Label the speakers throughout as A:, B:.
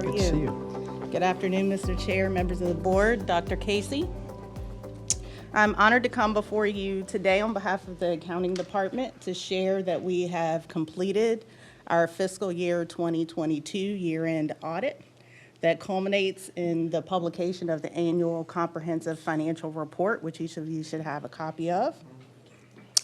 A: Good to see you.
B: Good afternoon, Mr. Chair, members of the board, Dr. Casey. I'm honored to come before you today on behalf of the accounting department to share that we have completed our fiscal year 2022 year-end audit that culminates in the publication of the annual comprehensive financial report, which each of you should have a copy of.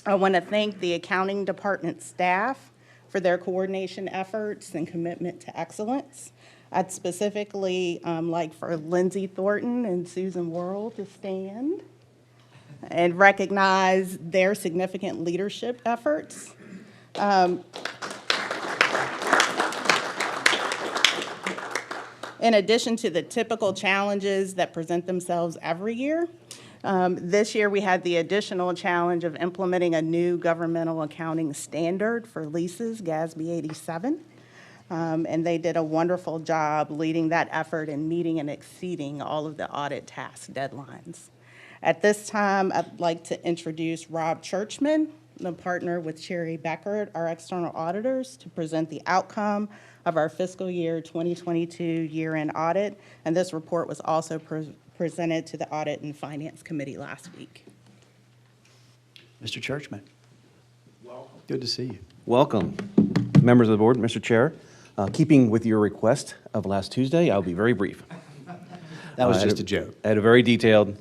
B: I want to thank the accounting department staff for their coordination efforts and commitment to excellence. I'd specifically like for Lindsay Thornton and Susan Worrell to stand and recognize their significant leadership efforts. In addition to the typical challenges that present themselves every year, this year we had the additional challenge of implementing a new governmental accounting standard for leases, GASB 87. And they did a wonderful job leading that effort and meeting and exceeding all of the audit task deadlines. At this time, I'd like to introduce Rob Churchman, the partner with Cherry Beckert, our external auditors, to present the outcome of our fiscal year 2022 year-end audit. And this report was also presented to the Audit and Finance Committee last week.
A: Mr. Churchman. Welcome. Good to see you.
C: Welcome, members of the board, Mr. Chair. Keeping with your request of last Tuesday, I'll be very brief.
A: That was just a joke.
C: I had a very detailed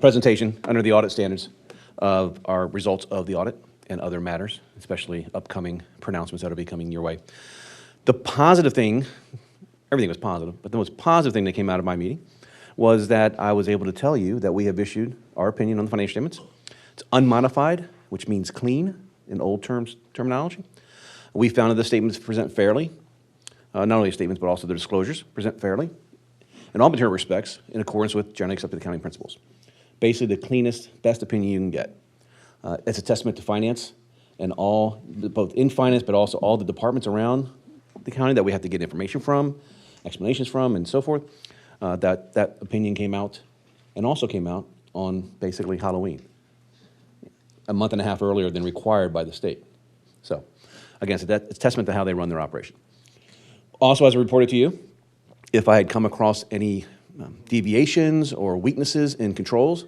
C: presentation under the audit standards of our results of the audit and other matters, especially upcoming pronouncements that will be coming your way. The positive thing, everything was positive, but the most positive thing that came out of my meeting was that I was able to tell you that we have issued our opinion on the financial statements. It's unmodified, which means clean in old terminology. We found that the statements present fairly, not only the statements, but also the disclosures present fairly in all material respects in accordance with generally accepted accounting principles. Basically the cleanest, best opinion you can get. It's a testament to finance and all, both in finance, but also all the departments around the county that we have to get information from, explanations from, and so forth. That opinion came out and also came out on basically Halloween, a month and a half earlier than required by the state. So again, so it's a testament to how they run their operation. Also, as I reported to you, if I had come across any deviations or weaknesses in controls,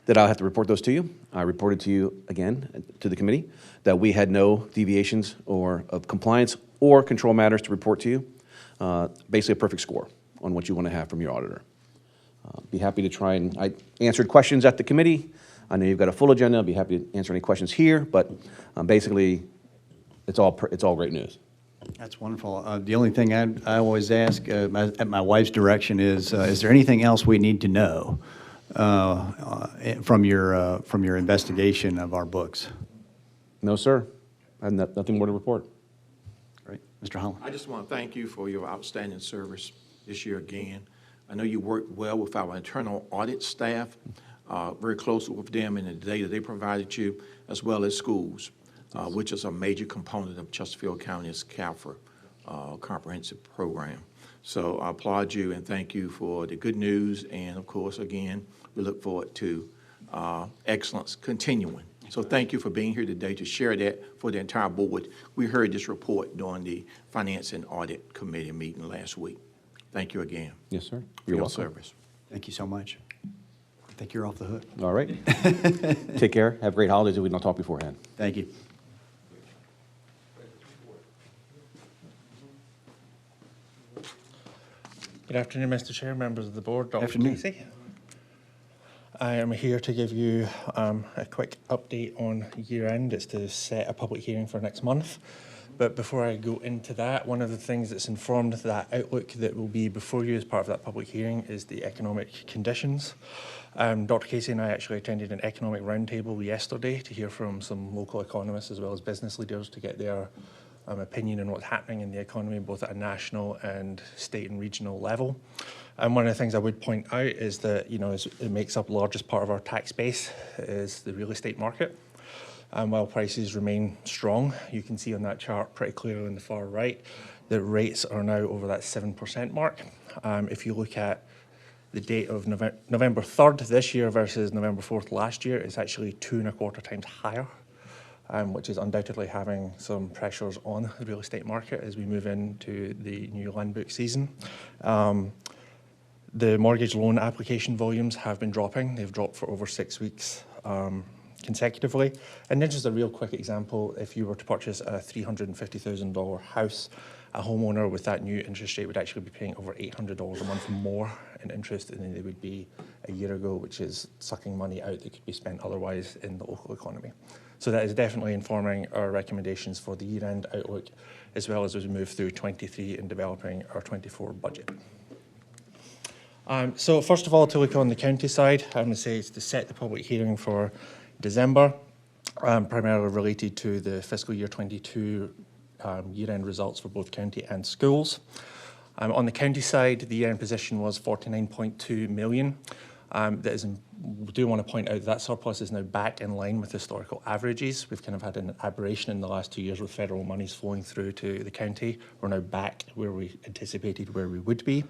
C: that I'll have to report those to you. I reported to you again, to the committee, that we had no deviations or of compliance or control matters to report to you. Basically a perfect score on what you want to have from your auditor. Be happy to try and, I answered questions at the committee. I know you've got a full agenda. I'll be happy to answer any questions here, but basically it's all great news.
A: That's wonderful. The only thing I always ask at my wife's direction is there anything else we need to know from your investigation of our books?
C: No, sir. I have nothing more to report.
A: Great. Mr. Holland.
D: I just want to thank you for your outstanding service this year again. I know you worked well with our internal audit staff, very closely with them in the data they provided you, as well as schools, which is a major component of Chesterfield County's CAFR comprehensive program. So I applaud you and thank you for the good news. And of course, again, we look forward to excellence continuing. So thank you for being here today to share that for the entire board. We heard this report during the Finance and Audit Committee meeting last week. Thank you again.
C: Yes, sir.
D: For your service.
A: Thank you so much. I think you're off the hook.
C: All right. Take care. Have great holidays if we don't talk beforehand.
A: Thank you.
E: Good afternoon, Mr. Chair, members of the board, Dr.
A: Afternoon.
E: Casey. I am here to give you a quick update on year-end. It's to set a public hearing for next month. But before I go into that, one of the things that's informed that outlook that will be before you as part of that public hearing is the economic conditions. Dr. Casey and I actually attended an economic roundtable yesterday to hear from some local economists as well as business leaders to get their opinion on what's happening in the economy, both at a national and state and regional level. And one of the things I would point out is that, you know, it makes up the largest part of our tax base is the real estate market. And while prices remain strong, you can see on that chart pretty clearly on the far right that rates are now over that 7% mark. If you look at the date of November 3rd this year versus November 4th last year, it's actually 2.25 times higher. which is undoubtedly having some pressures on the real estate market as we move into the new land book season. The mortgage loan application volumes have been dropping. They've dropped for over 6 weeks consecutively. And then just a real quick example, if you were to purchase a $350,000 house, a homeowner with that new interest rate would actually be paying over $800 a month more in interest than they would be a year ago, which is sucking money out that could be spent otherwise in the local economy. So that is definitely informing our recommendations for the year-end outlook, as well as we move through 23 and developing our 24 budget. So first of all, to look on the county side, I'm going to say it's to set the public hearing for December, primarily related to the fiscal year 22 year-end results for both county and schools. On the county side, the year-end position was 49.2 million. We do want to point out that surplus is now back in line with historical averages. We've kind of had an aberration in the last 2 years with federal monies flowing through to the county. We're now back where we anticipated where we would be.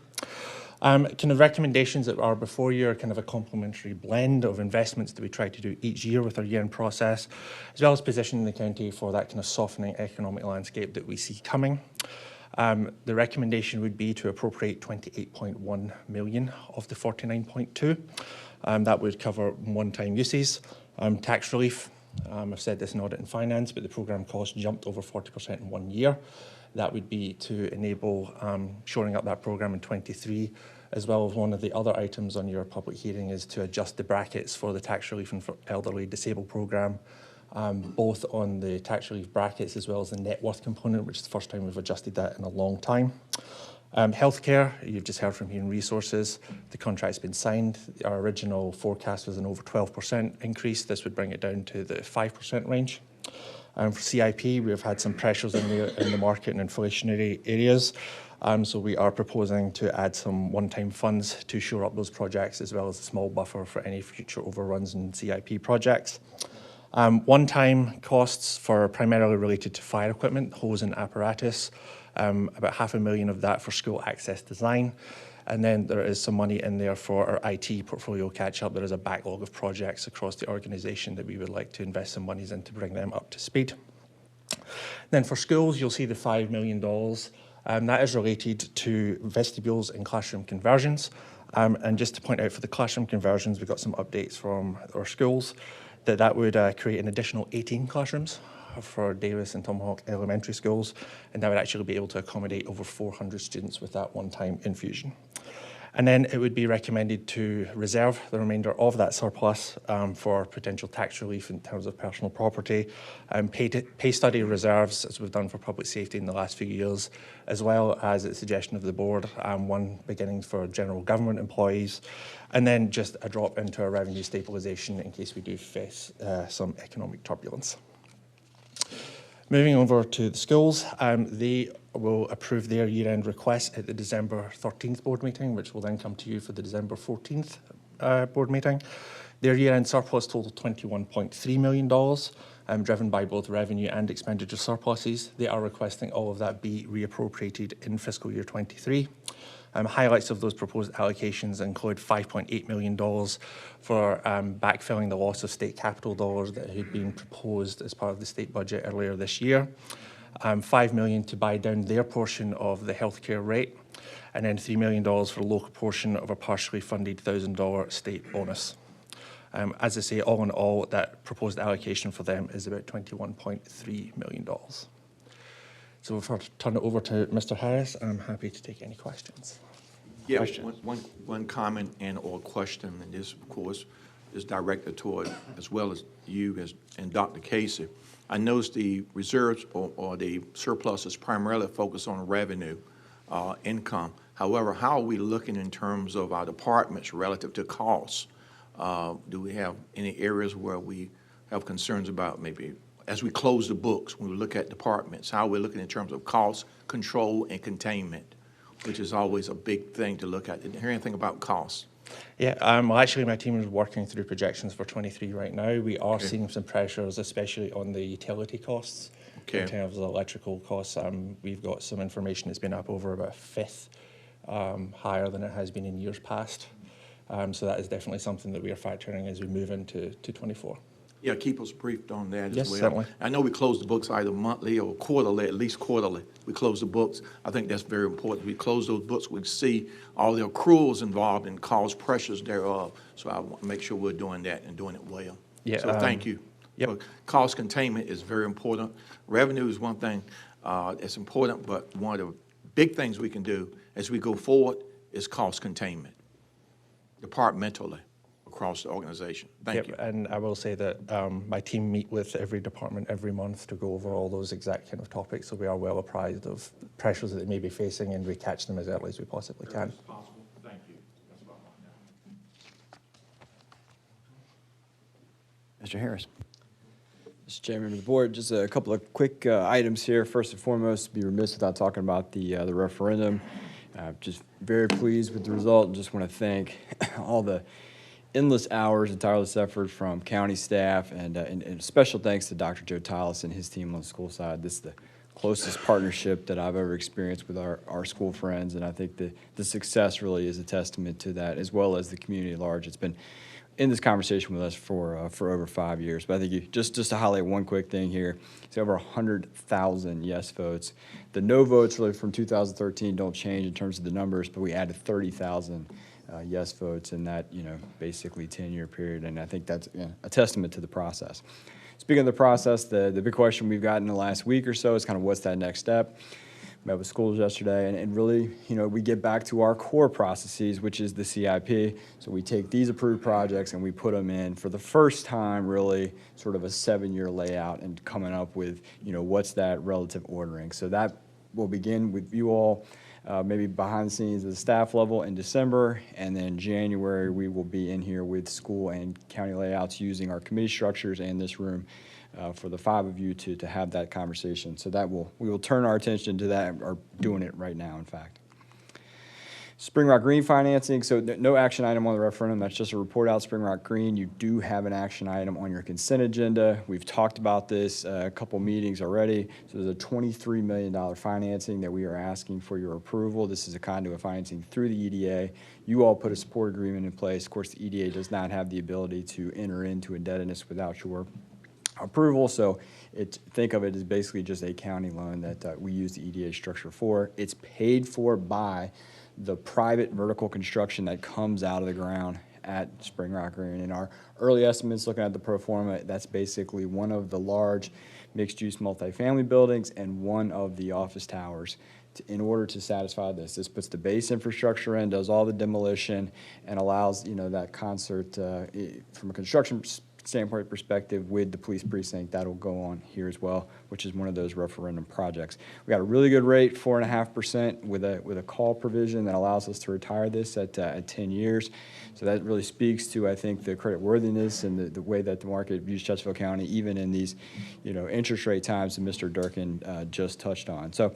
E: Kind of recommendations that are before you are kind of a complementary blend of investments that we try to do each year with our year-end process, as well as positioning the county for that kind of softening economic landscape that we see coming. The recommendation would be to appropriate 28.1 million of the 49.2. That would cover one-time uses. Tax relief, I've said this in audit and finance, but the programme cost jumped over 40% in 1 year. That would be to enable shoring up that programme in 23, as well as one of the other items on your public hearing is to adjust the brackets for the tax relief and for elderly disabled programme, both on the tax relief brackets as well as the net worth component, which is the first time we've adjusted that in a long time. Healthcare, you've just heard from Human Resources. The contract's been signed. Our original forecast was an over 12% increase. This would bring it down to the 5% range. For CIP, we've had some pressures in the market and inflationary areas. So we are proposing to add some one-time funds to shore up those projects, as well as a small buffer for any future overruns in CIP projects. One-time costs for primarily related to fire equipment, hose and apparatus, about $500,000 of that for school access design. And then there is some money in there for our IT portfolio catch-up. There is a backlog of projects across the organisation that we would like to invest some monies in to bring them up to speed. Then for schools, you'll see the $5 million. That is related to vestibules and classroom conversions. And just to point out for the classroom conversions, we've got some updates from our schools that would create an additional 18 classrooms for Davis and Tomahawk elementary schools, and that would actually be able to accommodate over 400 students with that one-time infusion. And then it would be recommended to reserve the remainder of that surplus for potential tax relief in terms of personal property, pay study reserves, as we've done for public safety in the last few years, as well as at the suggestion of the board, one beginning for general government employees, and then just a drop into our revenue stabilisation in case we do face some economic turbulence. Moving over to the schools, they will approve their year-end request at the December 13th board meeting, which will then come to you for the December 14th board meeting. Their year-end surplus totaled $21.3 million, driven by both revenue and expenditure surpluses. They are requesting all of that be reappropriated in fiscal year 23. Highlights of those proposed allocations include $5.8 million for backfilling the loss of state capital dollars that had been proposed as part of the state budget earlier this year, $5 million to buy down their portion of the healthcare rate, and then $3 million for a local portion of a partially funded $1,000 state bonus. As I say, all in all, that proposed allocation for them is about $21.3 million. So before I turn it over to Mr. Harris, I'm happy to take any questions.
D: Yeah, one comment and or question, and this, of course, is directed toward as well as you and Dr. Casey. I noticed the reserves or the surplus is primarily focused on revenue, income. However, how are we looking in terms of our departments relative to costs? Do we have any areas where we have concerns about maybe as we close the books, when we look at departments, how we're looking in terms of cost, control, and containment, which is always a big thing to look at. Did you hear anything about costs?
E: Yeah, well, actually, my team is working through projections for 23 right now. We are seeing some pressures, especially on the utility costs. In terms of electrical costs, we've got some information that's been up over about a fifth higher than it has been in years past. So that is definitely something that we are factoring as we move into 24.
D: Yeah, keep us briefed on that
E: Yes,
D: as well.
E: certainly.
D: I know we close the books either monthly or quarterly, at least quarterly. We close the books. I think that's very important. We close those books, we see all the accruals involved and cost pressures thereof. So I want to make sure we're doing that and doing it well.
E: Yeah,
D: So thank you.
E: yep.
D: So cost containment is very important. Revenue is one thing that's important, but one of the big things we can do as we go forward is cost containment, departmentally, across the organization. Thank you.
E: And I will say that my team meet with every department every month to go over all those exact kind of topics, so we are well apprised of pressures that they may be facing, and we catch them as early as we possibly can.
D: Possible. Thank you. That's what I want now.
A: Mr. Harris.
F: Mr. Chairman of the Board, just a couple of quick items here. First and foremost, be remiss without talking about the referendum. Just very pleased with the result, and just want to thank all the endless hours and tireless effort from county staff, and special thanks to Dr. Joe Tilas and his team on the school side. This is the closest partnership that I've ever experienced with our school friends, and I think the success really is a testament to that, as well as the community at large. It's been in this conversation with us for over 5 years. But I think just to highlight one quick thing here, it's over 100,000 yes votes. The no votes really from 2013 don't change in terms of the numbers, but we added 30,000 yes votes in that, basically 10-year period, and I think that's a testament to the process. Speaking of the process, the big question we've gotten in the last week or so is kind of what's that next step? Met with schools yesterday, and really, we get back to our core processes, which is the CIP. So we take these approved projects and we put them in for the first time, really sort of a 7-year layout and coming up with, what's that relative ordering. So that will begin with you all, maybe behind the scenes at the staff level in December, and then January we will be in here with school and county layouts using our committee structures and this room for the 5 of you to have that conversation. So we will turn our attention to that, or doing it right now, in fact. Spring Rock Green financing, so no action item on the referendum. That's just a report out. Spring Rock Green, you do have an action item on your consent agenda. We've talked about this a couple meetings already. So there's a $23 million financing that we are asking for your approval. This is a conduit financing through the EDA. You all put a support agreement in place. Of course, the EDA does not have the ability to enter into indebtedness without your approval, so think of it as basically just a county loan that we use the EDA structure for. It's paid for by the private vertical construction that comes out of the ground at Spring Rock Green. In our early estimates, looking at the pro forma, that's basically one of the large mixed-use multifamily buildings and one of the office towers. In order to satisfy this puts the base infrastructure in, does all the demolition, and allows that concert from a construction standpoint perspective with the police precinct. That'll go on here as well, which is one of those referendum projects. We got a really good rate, 4.5%, with a call provision that allows us to retire this at 10 years. So that really speaks to, I think, the credit worthiness and the way that the market views Chesterfield County, even in these interest rate times that Mr. Durkin just touched on. So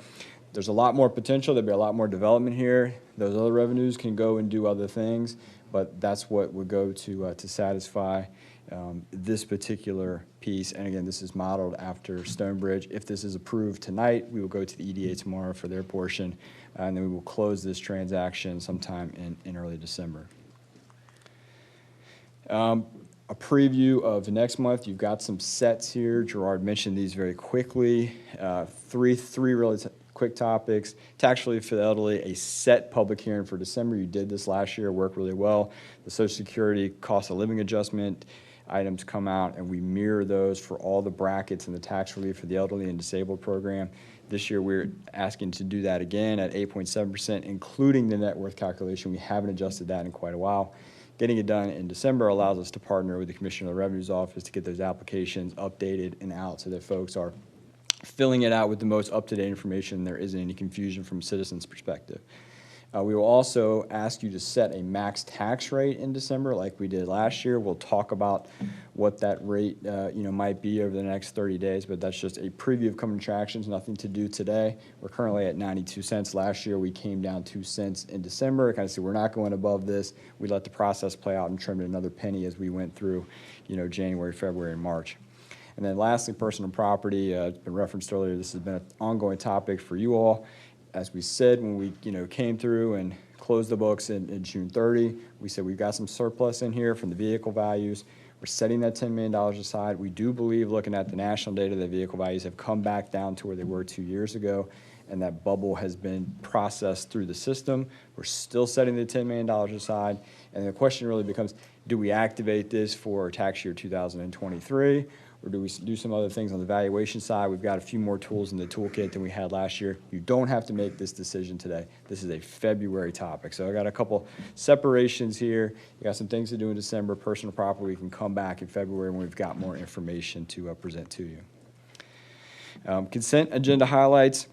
F: there's a lot more potential. There'll be a lot more development here. Those other revenues can go and do other things, but that's what would go to satisfy this particular piece. And again, this is modeled after Stonebridge. If this is approved tonight, we will go to the EDA tomorrow for their portion, and then we will close this transaction sometime in early December. A preview of next month. You've got some sets here. Gerard mentioned these very quickly. Three really quick topics. Tax relief for the elderly, a set public hearing for December. You did this last year, worked really well. The Social Security cost of living adjustment items come out, and we mirror those for all the brackets in the tax relief for the elderly and disabled program. This year, we're asking to do that again at 8.7%, including the net worth calculation. We haven't adjusted that in quite a while. Getting it done in December allows us to partner with the Commissioner of the Revenue's Office to get those applications updated and out so that folks are filling it out with the most up-to-date information. There isn't any confusion from a citizen's perspective. We will also ask you to set a max tax rate in December like we did last year. We'll talk about what that rate might be over the next 30 days, but that's just a preview of coming attractions, nothing to do today. We're currently at 92 cents. Last year we came down 2 cents in December. Kind of say we're not going above this. We let the process play out and trimmed another penny as we went through January, February, and March. And then lastly, personal property. It's been referenced earlier. This has been an ongoing topic for you all. As we said when we came through and closed the books in June 30, we said we've got some surplus in here from the vehicle values. We're setting that $10 million aside. We do believe, looking at the national data, that vehicle values have come back down to where they were 2 years ago, and that bubble has been processed through the system. We're still setting the $10 million aside, and the question really becomes, do we activate this for tax year 2023, or do we do some other things on the valuation side? We've got a few more tools in the toolkit than we had last year. You don't have to make this decision today. This is a February topic. So I got a couple separations here. You got some things to do in December, personal property. We can come back in February when we've got more information to present to you. Consent agenda highlights.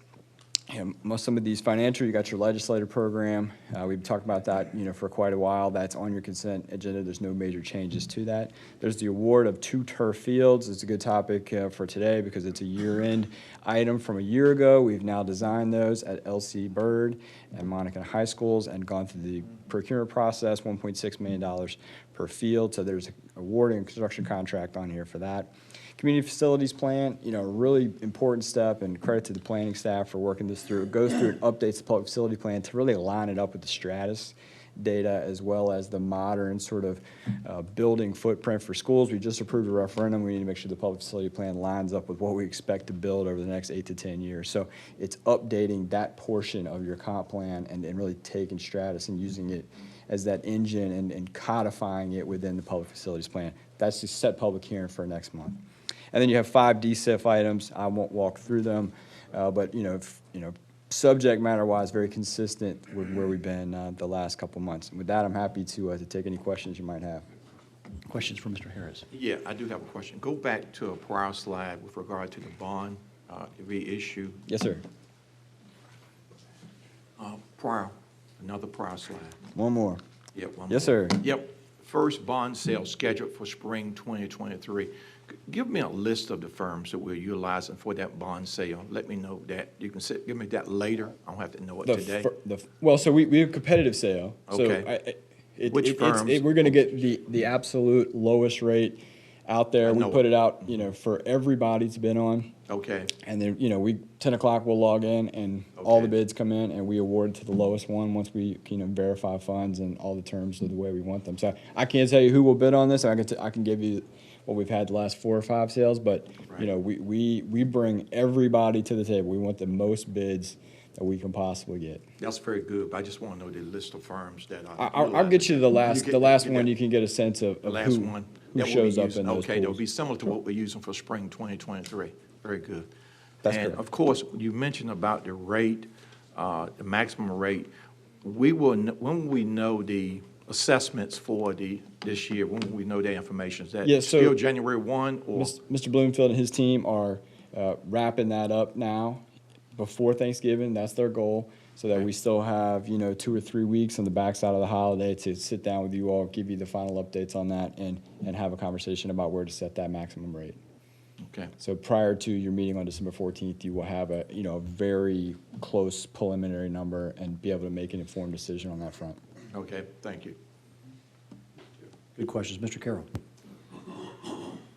F: Some of these financial, you got your legislative program. We've talked about that, for quite a while. That's on your consent agenda. There's no major changes to that. There's the award of 2 turf fields. It's a good topic for today because it's a year-end item from a year ago. We've now designed those at L.C. Byrd and Monica High Schools and gone through the procurement process, $1.6 million per field. So there's an award and construction contract on here for that. Community facilities plan, really important step, and credit to the planning staff for working this through. It goes through and updates the public facility plan to really line it up with the Stratus data as well as the modern sort of building footprint for schools. We just approved a referendum. We need to make sure the public facility plan lines up with what we expect to build over the next 8 to 10 years. So it's updating that portion of your comp plan and really taking Stratus and using it as that engine and codifying it within the public facilities plan. That's the set public hearing for next month. And then you have 5 DCIF items. I won't walk through them, but subject matter-wise, very consistent with where we've been the last couple months. And with that, I'm happy to take any questions you might have.
A: Questions for Mr. Harris?
D: Yeah, I do have a question. Go back to a prior slide with regard to the bond reissue.
F: Yes, sir.
D: Another prior slide.
F: One more.
D: Yep, one
F: Yes,
D: more.
F: sir.
D: Yep. First bond sale scheduled for spring 2023. Give me a list of the firms that we're utilizing for that bond sale. Let me know that. You can give me that later. I don't have to know it today.
F: Well, so we have competitive sale.
D: Okay.
F: So
D: Which firms?
F: we're going to get the absolute lowest rate out there.
D: I
F: We
D: know
F: put
D: it.
F: it out, for everybody to bid on.
D: Okay,
F: And then, 10 o'clock we'll log in and all the
D: Okay.
F: bids come in and we award to the lowest one once we, verify funds and all the terms of the way we want them. So I can't tell you who will bid on this. I can give you what we've had the last 4 or 5 sales, but,
D: Right.
F: we bring everybody to the table. We want the most bids that we can possibly get.
D: that's very good. But I just want to know the list of firms that are.
F: I'll get you the last,
D: get
F: the last
D: get
F: one.
D: that.
F: You can get a sense of
D: The last
F: who,
D: one.
F: who
D: that we'll be
F: shows up
D: using.
F: in those
D: Okay, that'll
F: pools.
D: be similar to what we're using for spring 2023. Very good.
F: That's
D: And
F: correct.
D: of course, you mentioned about the rate, the maximum rate. We will, when we know the assessments for this year, when will we know that information? Is that
F: Yeah, so-
D: still January 1 or?
F: Mr. Bloomfield and his team are wrapping that up now before Thanksgiving. That's their goal, so that we still have, 2 or 3 weeks on the backside of the holiday to sit down with you all, give you the final updates on that, and have a conversation about where to set that maximum rate.
D: Okay,
F: So prior to your meeting on December 14th, you will have a very close preliminary number and be able to make an informed decision on that front.
D: okay, thank you.
A: Good questions. Mr. Carroll?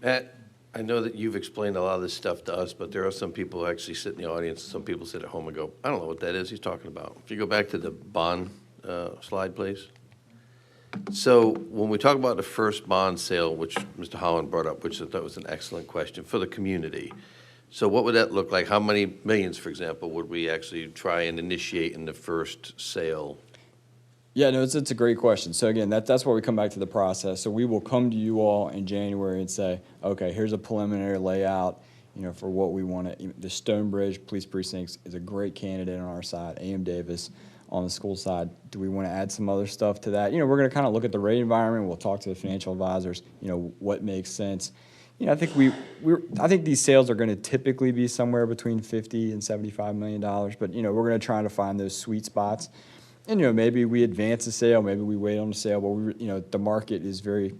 G: Matt, I know that you've explained a lot of this stuff to us, but there are some people who actually sit in the audience, some people sit at home and go, I don't know what that is he's talking about. If you go back to the bond slide, please. So when we talk about the first bond sale, which Mr. Holland brought up, which I thought was an excellent question, for the community, so what would that look like? How many millions, for example, would we actually try and initiate in the first sale?
F: Yeah, no, it's a great question. So again, that's where we come back to the process. So we will come to you all in January and say, okay, here's a preliminary layout, for what we want to. The Stonebridge Police Precincts is a great candidate on our side. A.M. Davis on the school side. Do we want to add some other stuff to that? We're going to kind of look at the rate environment. We'll talk to the financial advisors. What makes sense. I think I think these sales are going to typically be somewhere between $50 and $75 million. But we're going to try to find those sweet spots. And, maybe we advance the sale, maybe we wait on the sale, but the market is very,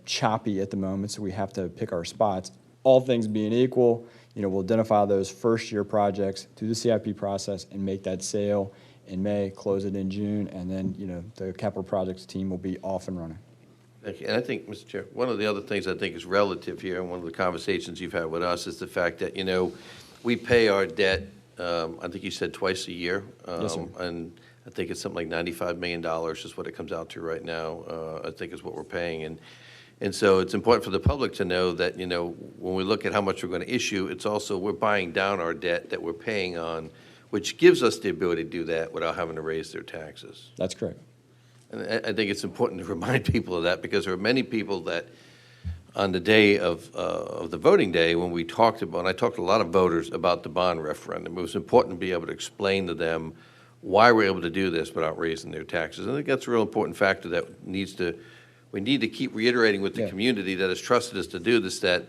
F: choppy at the moment, so we have to pick our spots. All things being equal, we'll identify those first-year projects through the CIP process and make that sale in May, close it in June, and then, the capital projects team will be off and running.
G: Thank you. And I think, Mr. Chair, one of the other things I think is relative here, and one of the conversations you've had with us, is the fact that, we pay our debt, I think you said twice a year.
F: Yes, sir.
G: And I think it's something like $95 million is what it comes out to right now, I think is what we're paying. And so it's important for the public to know that, you know, when we look at how much we're going to issue, it's also, we're buying down our debt that we're paying on, which gives us the ability to do that without having to raise their taxes.
F: That's correct.
G: And I think it's important to remind people of that, because there are many people that, on the day of the voting day, when we talked about, and I talked to a lot of voters about the bond referendum, it was important to be able to explain to them why we're able to do this without raising their taxes. I think that's a real important factor that we need to keep reiterating with the
F: Yeah.
G: community that has trusted us to do this, that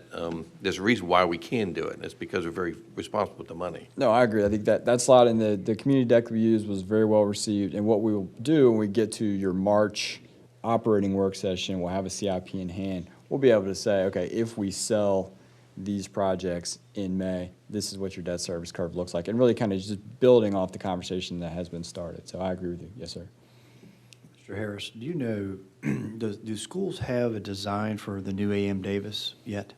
G: there's a reason why we can do it, and it's because we're very responsible with the money.
F: No, I agree. I think that slide in the community deck we used was very well received. And what we will do when we get to your March operating work session, we'll have a CIP in hand. We'll be able to say, okay, if we sell these projects in May, this is what your debt service curve looks like, and really kind of just building off the conversation that has been started. So I agree with you. Yes, sir.
A: Mr. Harris, do you know, do schools have a design for the new A.M. Davis yet?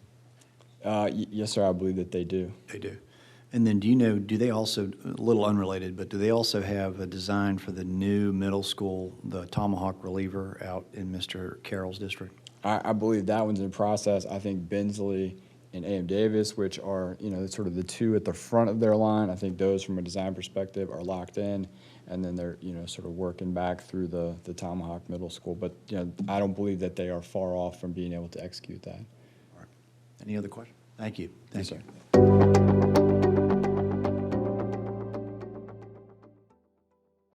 F: Yes, sir, I believe that they do.
A: They do. And then do you know, do they also, a little unrelated, but do they also have a design for the new middle school, the Tomahawk reliever out in Mr. Carroll's district?
F: I believe that one's in process. I think Bensley and A.M. Davis, which are, sort of the two at the front of their line, I think those from a design perspective are locked in, and then they're, sort of working back through the Tomahawk Middle School. But, I don't believe that they are far off from being able to execute that.
A: All right. Any other questions? Thank you. Thank
F: Yes,
A: you.
F: sir.